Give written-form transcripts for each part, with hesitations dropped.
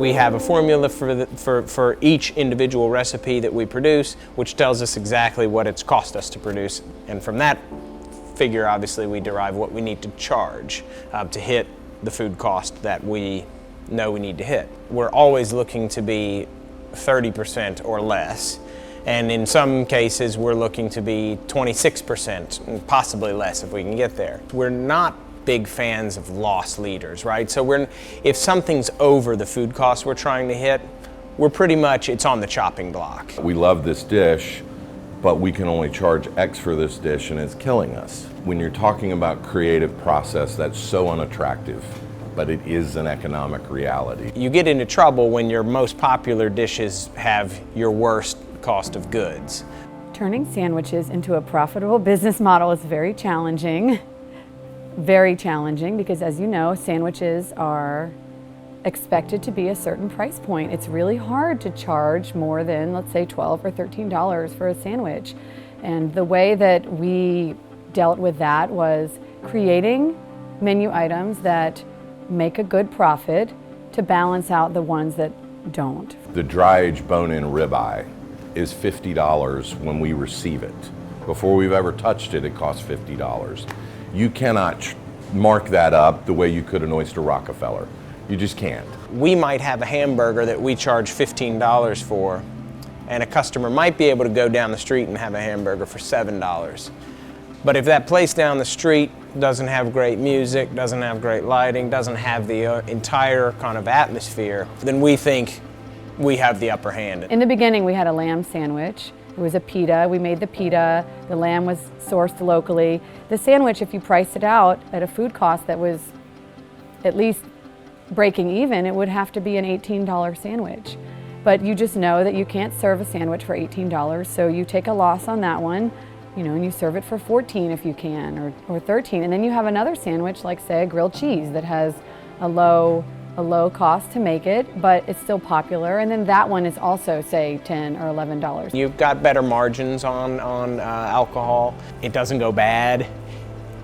We have a formula for each individual recipe that we produce, which tells us exactly what it's cost us to produce. And from that figure, obviously, we derive what we need to charge to hit the food cost that we know we need to hit. We're always looking to be 30% or less. And in some cases, we're looking to be 26%, and possibly less if we can get there. We're not big fans of loss leaders, right? So if something's over the food costs we're trying to hit, we're pretty much, it's on the chopping block. We love this dish, but we can only charge X for this dish and it's killing us. When you're talking about creative process, that's so unattractive, but it is an economic reality. You get into trouble when your most popular dishes have your worst cost of goods. Turning sandwiches into a profitable business model is very challenging. Very challenging because, as you know, sandwiches are expected to be a certain price point. It's really hard to charge more than, let's say, $12 or $13 for a sandwich. And the way that we dealt with that was creating menu items that make a good profit to balance out the ones that don't. The dry-aged bone-in ribeye is $50 when we receive it. Before we've ever touched it, it costs $50. You cannot mark that up the way you could an oyster Rockefeller. You just can't. We might have a hamburger that we charge $15 for, and a customer might be able to go down the street and have a hamburger for $7. But if that place down the street doesn't have great music, doesn't have great lighting, doesn't have the entire kind of atmosphere, then we think we have the upper hand. In the beginning, we had a lamb sandwich. It was a pita. We made the pita. The lamb was sourced locally. The sandwich, if you priced it out at a food cost that was at least breaking even, it would have to be an $18 sandwich. But you just know that you can't serve a sandwich for $18, so you take a loss on that one, and you serve it for $14 if you can, or $13. And then you have another sandwich, like say a grilled cheese that has a low cost to make it, but it's still popular. And then that one is also, say, $10 or $11. You've got better margins on alcohol. It doesn't go bad.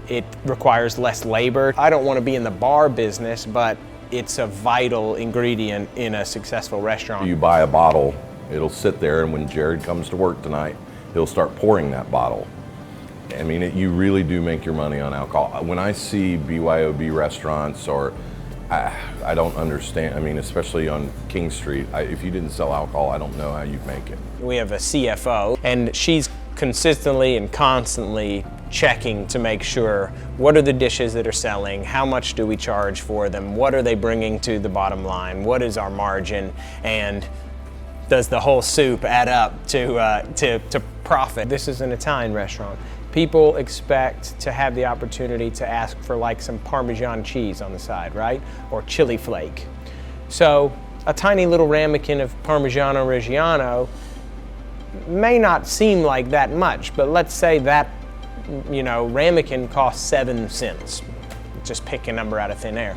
It requires less labor. I don't want to be in the bar business, but it's a vital ingredient in a successful restaurant. You buy a bottle, it'll sit there, and when Jared comes to work tonight, he'll start pouring that bottle. I mean, you really do make your money on alcohol. When I see BYOB restaurants, or I don't understand, I mean, especially on King Street, if you didn't sell alcohol, I don't know how you'd make it. We have a CFO, and she's consistently and constantly checking to make sure what are the dishes that are selling, how much do we charge for them, what are they bringing to the bottom line, what is our margin, and does the whole soup add up to profit. This is an Italian restaurant. People expect to have the opportunity to ask for like some Parmesan cheese on the side, right? Or chili flake. So a tiny little ramekin of Parmigiano Reggiano may not seem like that much, but let's say that, ramekin costs 7 cents. Just pick a number out of thin air.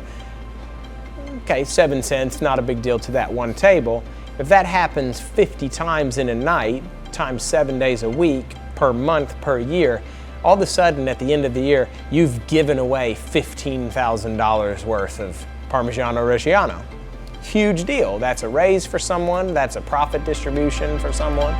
Okay, 7 cents, not a big deal to that one table. If that happens 50 times in a night, times 7 days a week, per month, per year, all of a sudden at the end of the year, you've given away $15,000 worth of Parmigiano Reggiano. Huge deal. That's a raise for someone, that's a profit distribution for someone.